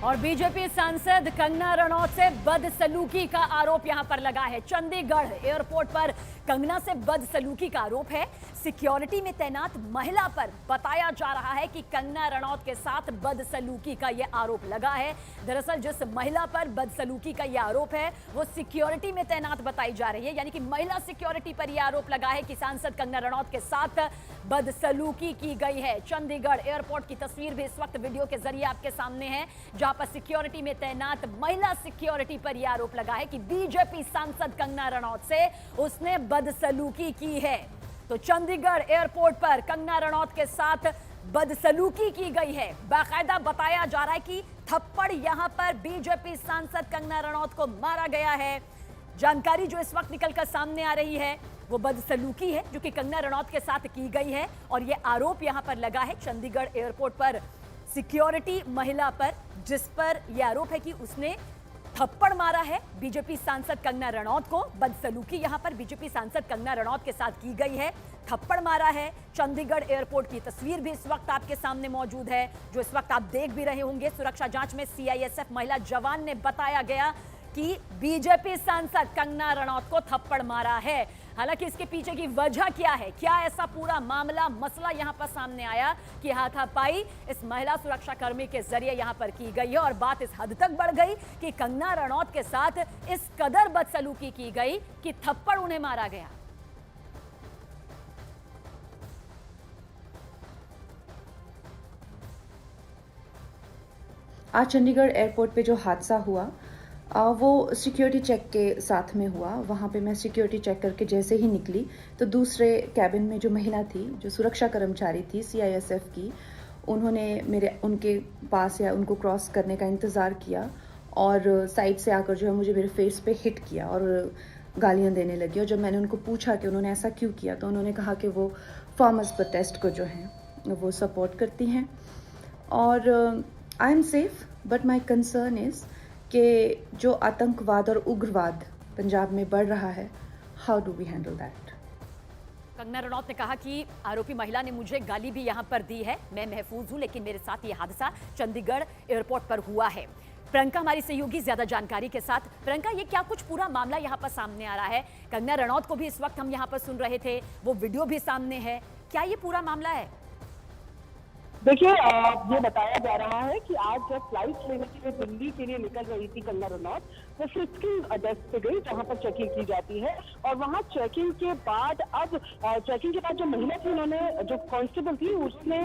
और बीजेपी सांसद कंगना रनौत से बदसलूकी का आरोप यहां पर लगा है। चंडीगढ़ एयरपोर्ट पर कंगना से बदसलूकी का आरोप है। सिक्योरिटी में तैनात महिला पर बताया जा रहा है कि कंगना रनौत के साथ बदसलूकी का यह आरोप लगा है। दरअसल जिस महिला पर बदसलूकी का यह आरोप है वो सिक्योरिटी में तैनात बताई जा रही है, यानी कि महिला सिक्योरिटी पर यह आरोप लगा है कि सांसद कंगना रनौत के साथ बदसलूकी की गई है। चंडीगढ़ एयरपोर्ट की तस्वीर भी इस वक्त वीडियो के जरिए आपके सामने है, जहां पर सिक्योरिटी में तैनात महिला सिक्योरिटी पर यह आरोप लगा है कि बीजेपी सांसद कंगना रनौत से उसने बदसलूकी की है। तो चंडीगढ़ एयरपोर्ट पर कंगना रनौत के साथ बदसलूकी की गई है। बाकायदा बताया जा रहा है कि थप्पड़ यहां पर बीजेपी सांसद कंगना रनौत को मारा गया है। जानकारी जो इस वक्त निकलकर सामने आ रही है वो बदसलूकी है जो कि कंगना रनौत के साथ की गई है और यह आरोप यहां पर लगा है चंडीगढ़ एयरपोर्ट पर सिक्योरिटी महिला पर, जिस पर यह आरोप है कि उसने थप्पड़ मारा है बीजेपी सांसद कंगना रनौत को। बदसलूकी यहां पर बीजेपी सांसद कंगना रनौत के साथ की गई है, थप्पड़ मारा है। चंडीगढ़ एयरपोर्ट की तस्वीर भी इस वक्त आपके सामने मौजूद है, जो इस वक्त आप देख भी रहे होंगे। सुरक्षा जांच में सीआईएसएफ महिला जवान ने बताया गया कि बीजेपी सांसद कंगना रनौत को थप्पड़ मारा है। हालांकि इसके पीछे की वजह क्या है, क्या ऐसा पूरा मामला मसला यहां पर सामने आया कि हाथापाई इस महिला सुरक्षा कर्मी के जरिए यहां पर की गई है और बात इस हद तक बढ़ गई कि कंगना रनौत के साथ इस कदर बदसलूकी की गई कि थप्पड़ उन्हें मारा गया। आज चंडीगढ़ एयरपोर्ट पे जो हादसा हुआ वो सिक्योरिटी चेक के साथ में हुआ। वहाँ पे मैं सिक्योरिटी चेक करके जैसे ही निकली तो दूसरे कैबिन में जो महिला थी, जो सुरक्षा कर्मचारी थी सीआईएसएफ की, उन्होंने उनके पास या उनको क्रॉस करने का इंतज़ार किया और साइड से आकर जो है मुझे मेरे फेस पे हिट किया और गालियाँ देने लगी। और जब मैंने उनको पूछा कि उन्होंने ऐसा क्यों किया तो उन्होंने कहा कि वो फार्मर्स प्रोटेस्ट को जो है वो सपोर्ट करती हैं और I am safe but my concern is कि जो आतंकवाद और उग्रवाद पंजाब में बढ़ रहा है, how do we handle that. Kangana Ranaut ने कहा कि आरोपी महिला ने मुझे गाली भी यहां पर दी है, मैं महफूज हूं, लेकिन मेरे साथ यह हादसा चंडीगढ़ एयरपोर्ट पर हुआ है। प्रियंका हमारी सहयोगी ज्यादा जानकारी के साथ। प्रियंका, ये क्या कुछ पूरा मामला यहाँ पर सामने आ रहा है? कंगना रनौत को भी इस वक्त हम यहाँ पर सुन रहे थे, वो वीडियो भी सामने है, क्या ये पूरा मामला है? देखिए, ये बताया जा रहा है कि आज जब फ्लाइट लेने के लिए दिल्ली के लिए निकल रही थी कंगना रनौत, वो फ्रिस्किंग डेस्क पे गई जहां पर चेकिंग की जाती है और वहां चेकिंग के बाद जो महिला थी, उन्होंने, जो कांस्टेबल थी, उसने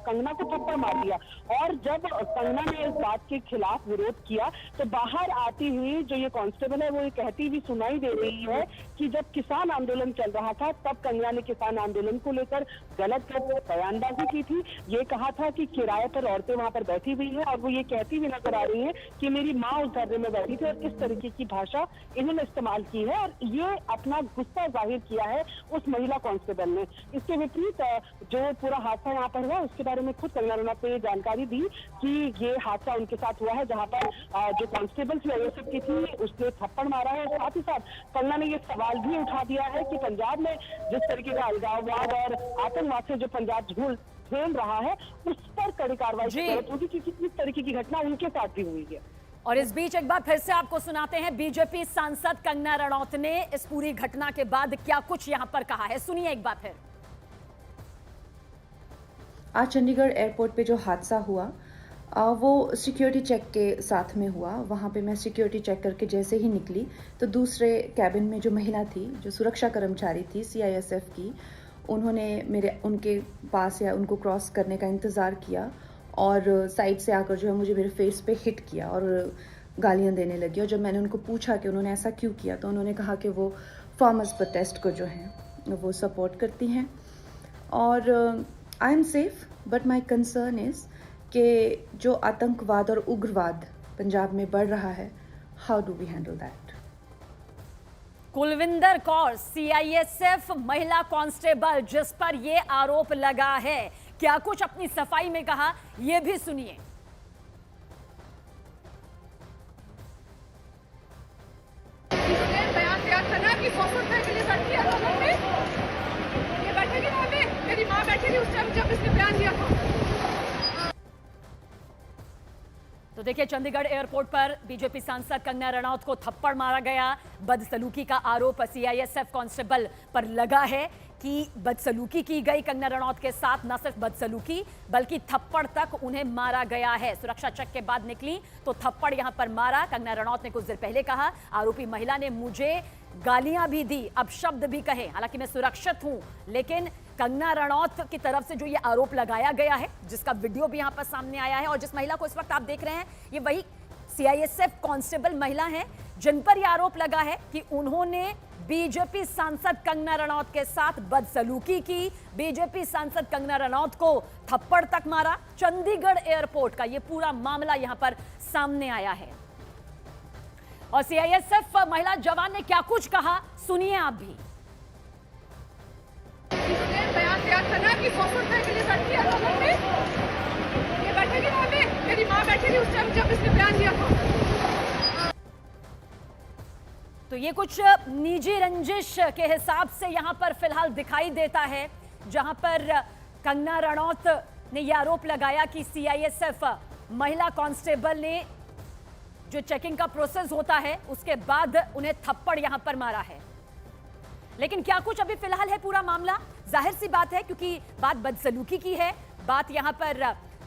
कंगना को थप्पड़ मार दिया और जब कंगना ने इस बात के खिलाफ विरोध किया तो बाहर आती हुई जो ये कांस्टेबल है वो ये कहती हुई सुनाई दे रही है कि जब किसान आंदोलन चल रहा था तब कंगना ने किसान आंदोलन को लेकर गलत बयानबाजी की थी। ये कहा था कि किराए पर औरतें वहां पर बैठी हुई हैं और वो ये कहती हुई नजर आ रही है कि मेरी माँ उस धरने में बैठी थी और इस तरीके की भाषा इन्होंने इस्तेमाल की है और ये अपना गुस्सा जाहिर किया है उस महिला कांस्टेबल ने। इसके विपरीत जो पूरा हादसा यहाँ पर हुआ उसके बारे में खुद कंगना रनौत ने जानकारी दी कि ये हादसा उनके साथ हुआ है, जहाँ पर जो कांस्टेबल सीआईएसएफ की थी उसने थप्पड़ मारा है और साथ ही साथ कंगना ने ये सवाल भी उठा दिया है कि पंजाब में जिस तरीके का अलगाववाद और आतंकवाद से जो पंजाब झेल रहा है उस पर कड़ी कार्रवाई होगी, क्योंकि इस तरीके की घटना उनके साथ भी हुई है। और इस बीच एक बार फिर से आपको सुनाते हैं बीजेपी सांसद कंगना रनौत ने इस पूरी घटना के बाद क्या कुछ यहां पर कहा है, सुनिए एक बार फिर। आज चंडीगढ़ एयरपोर्ट पे जो हादसा हुआ वो सिक्योरिटी चेक के साथ में हुआ। वहाँ पे मैं सिक्योरिटी चेक करके जैसे ही निकली तो दूसरे कैबिन में जो महिला थी, जो सुरक्षा कर्मचारी थी सीआईएसएफ की, उन्होंने उनके पास या उनको क्रॉस करने का इंतज़ार किया और साइड से आकर जो है मुझे मेरे फेस पे हिट किया और गालियाँ देने लगी। और जब मैंने उनको पूछा कि उन्होंने ऐसा क्यों किया तो उन्होंने कहा कि वो फार्मर्स प्रोटेस्ट को जो है वो सपोर्ट करती हैं और I am safe but my concern is कि जो आतंकवाद और उग्रवाद पंजाब में बढ़ रहा है, how do we handle that. Kulwinder Kaur, CISF महिला कांस्टेबल जिस पर यह आरोप लगा है, क्या कुछ अपनी सफाई में कहा, यह भी सुनिए। बयान दिया था ना कि 100 रुपए के लिए बैठी है, ये बैठेगी वहां पे, मेरी माँ बैठी थी उस टाइम जब इसने बयान दिया था। तो देखिए, चंडीगढ़ एयरपोर्ट पर बीजेपी सांसद कंगना रनौत को थप्पड़ मारा गया। बदसलूकी का आरोप सीआईएसएफ कांस्टेबल पर लगा है कि बदसलूकी की गई कंगना रनौत के साथ। न सिर्फ बदसलूकी बल्कि थप्पड़ तक उन्हें मारा गया है। सुरक्षा चेक के बाद निकली तो थप्पड़ यहां पर मारा। कंगना रनौत ने कुछ देर पहले कहा, आरोपी महिला ने मुझे गालियां भी दी, अपशब्द भी कहे, हालांकि मैं सुरक्षित हूं। लेकिन कंगना रनौत की तरफ से जो ये आरोप लगाया गया है, जिसका वीडियो भी यहां पर सामने आया है और जिस महिला को इस वक्त आप देख रहे हैं, ये वही सीआईएसएफ कांस्टेबल महिला है जिन पर यह आरोप लगा है कि उन्होंने बीजेपी सांसद कंगना रनौत के साथ बदसलूकी की। बीजेपी सांसद कंगना रनौत को थप्पड़ तक मारा। चंडीगढ़ एयरपोर्ट का यह पूरा मामला यहां पर सामने आया है और सीआईएसएफ महिला जवान ने क्या कुछ कहा, सुनिए आप भी। बयान दिया था ना कि 100 रुपए के लिए बैठी है लोगों में, ये बैठेगी वहां पे, मेरी माँ बैठी थी उस टाइम जब इसने बयान दिया था। तो ये कुछ निजी रंजिश के हिसाब से यहां पर फिलहाल दिखाई देता है, जहां पर कंगना रनौत ने यह आरोप लगाया कि सीआईएसएफ महिला कांस्टेबल ने जो चेकिंग का प्रोसेस होता है उसके बाद उन्हें थप्पड़ यहां पर मारा है। लेकिन क्या कुछ अभी फिलहाल है पूरा मामला, जाहिर सी बात है क्योंकि बात बदसलूकी की है, बात यहां पर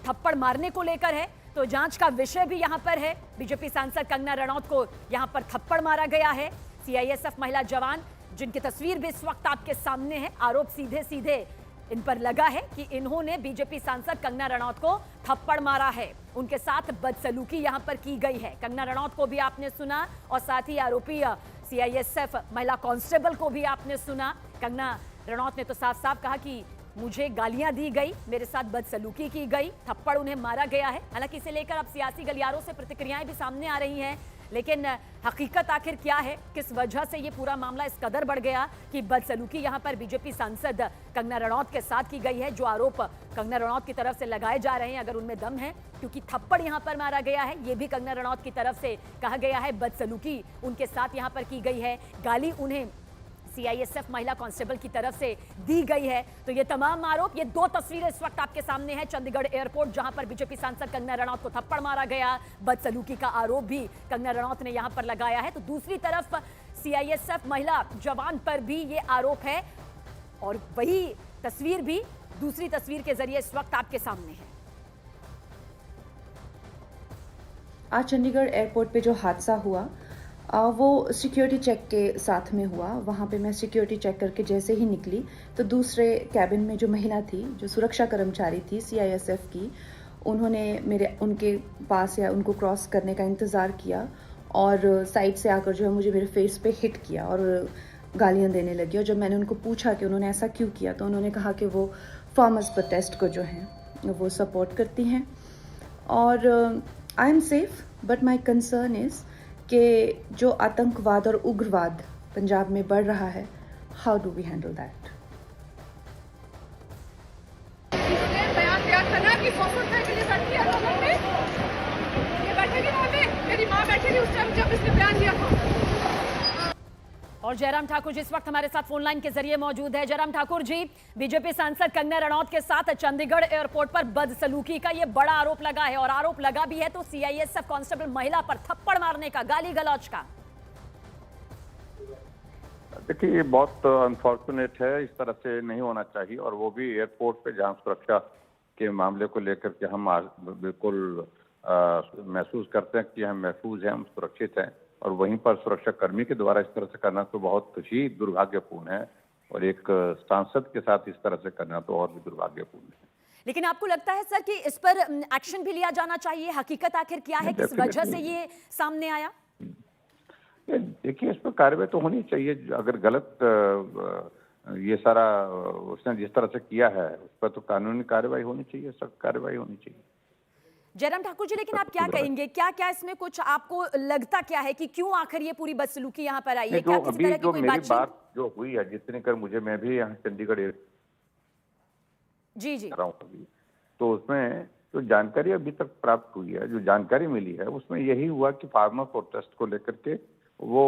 थप्पड़ मारने को लेकर है, तो जांच का विषय भी यहां पर है। बीजेपी सांसद कंगना रनौत को यहां पर थप्पड़ मारा गया है। सीआईएसएफ महिला जवान जिनकी तस्वीर भी इस वक्त आपके सामने है, आरोप सीधे सीधे इन पर लगा है कि इन्होंने बीजेपी सांसद कंगना रनौत को थप्पड़ मारा है, उनके साथ बदसलूकी यहां पर की गई है। कंगना रनौत को भी आपने सुना और साथ ही आरोपी सीआईएसएफ महिला कांस्टेबल को भी आपने सुना। कंगना रनौत ने तो साफ साफ कहा कि मुझे गालियां दी गई, मेरे साथ बदसलूकी की गई, थप्पड़ उन्हें मारा गया है। हालांकि इसे लेकर अब सियासी गलियारों से प्रतिक्रियाएं भी सामने आ रही हैं, लेकिन हकीकत आखिर क्या है, किस वजह से ये पूरा मामला इस कदर बढ़ गया कि बदसलूकी यहां पर बीजेपी सांसद कंगना रनौत के साथ की गई है। जो आरोप कंगना रनौत की तरफ से लगाए जा रहे हैं, अगर उनमें दम है, क्योंकि थप्पड़ यहां पर मारा गया है, ये भी कंगना रनौत की तरफ से कहा गया है, बदसलूकी उनके साथ यहां पर की गई है, गाली उन्हें सीआईएसएफ महिला कांस्टेबल की तरफ से दी गई है। तो ये तमाम आरोप, ये दो तस्वीरें इस वक्त आपके सामने हैं। चंडीगढ़ एयरपोर्ट जहां पर बीजेपी सांसद कंगना रनौत को थप्पड़ मारा गया, बदसलूकी का आरोप भी कंगना रनौत ने यहां पर लगाया है। तो दूसरी तरफ सीआईएसएफ महिला जवान पर भी ये आरोप है और वही तस्वीर भी दूसरी तस्वीर के जरिए इस वक्त आपके सामने है। आज चंडीगढ़ एयरपोर्ट पे जो हादसा हुआ वो सिक्योरिटी चेक के साथ में हुआ। वहाँ पे मैं सिक्योरिटी चेक करके जैसे ही निकली तो दूसरे कैबिन में जो महिला थी, जो सुरक्षा कर्मचारी थी सीआईएसएफ की, उन्होंने उनके पास या उनको क्रॉस करने का इंतज़ार किया और साइड से आकर जो है मुझे मेरे फेस पे हिट किया और गालियाँ देने लगी। और जब मैंने उनको पूछा कि उन्होंने ऐसा क्यों किया, तो उन्होंने कहा कि वो फार्मर्स प्रोटेस्ट को जो है वो सपोर्ट करती हैं और I am safe, but my concern is कि जो आतंकवाद और उग्रवाद पंजाब में बढ़ रहा है, how do we handle that. बयान दिया था ना कि 100 रुपए के लिए बैठी है लोगों में, ये बैठेगी वहां पे, मेरी माँ बैठी थी उस टाइम जब इसने बयान दिया था। और जयराम ठाकुर जी इस वक्त हमारे साथ फोन लाइन के जरिए मौजूद है। जयराम ठाकुर जी, बीजेपी सांसद कंगना रनौत के साथ चंडीगढ़ एयरपोर्ट पर बदसलूकी का ये बड़ा आरोप लगा है और आरोप लगा भी है तो सीआईएसएफ कांस्टेबल महिला पर थप्पड़ मारने का, गाली गलौज का। देखिए, ये बहुत अनफॉर्चुनेट है, इस तरह से नहीं होना चाहिए और वो भी एयरपोर्ट पे जहां सुरक्षा के मामले को लेकर के हम बिल्कुल महसूस करते हैं कि हम महफूज हैं, हम सुरक्षित हैं, और वहीं पर सुरक्षा कर्मी के द्वारा इस तरह से करना तो बहुत ही दुर्भाग्यपूर्ण है और एक सांसद के साथ इस तरह से करना तो और भी दुर्भाग्यपूर्ण है। लेकिन आपको लगता है सर कि इस पर एक्शन भी लिया जाना चाहिए? हकीकत आखिर क्या है, किस वजह से ये सामने आया? देखिए, इस पर कार्रवाई तो होनी चाहिए। अगर गलत ये सारा उसने जिस तरह से किया है उस पर तो कानूनी कार्रवाई होनी चाहिए, सख्त कार्रवाई होनी चाहिए। जयराम ठाकुर जी, लेकिन आप क्या कहेंगे, क्या क्या इसमें कुछ आपको लगता क्या है कि क्यों आखिर ये पूरी बदसलूकी यहाँ पर आई है? क्या किसी तरह की कोई बात जो हुई है, जितने कर मुझे, मैं भी यहाँ चंडीगढ़ जी रहा हूँ, तो उसमें जो जानकारी अभी तक प्राप्त हुई है, जो जानकारी मिली है, उसमें यही हुआ कि फार्मर प्रोटेस्ट को लेकर के वो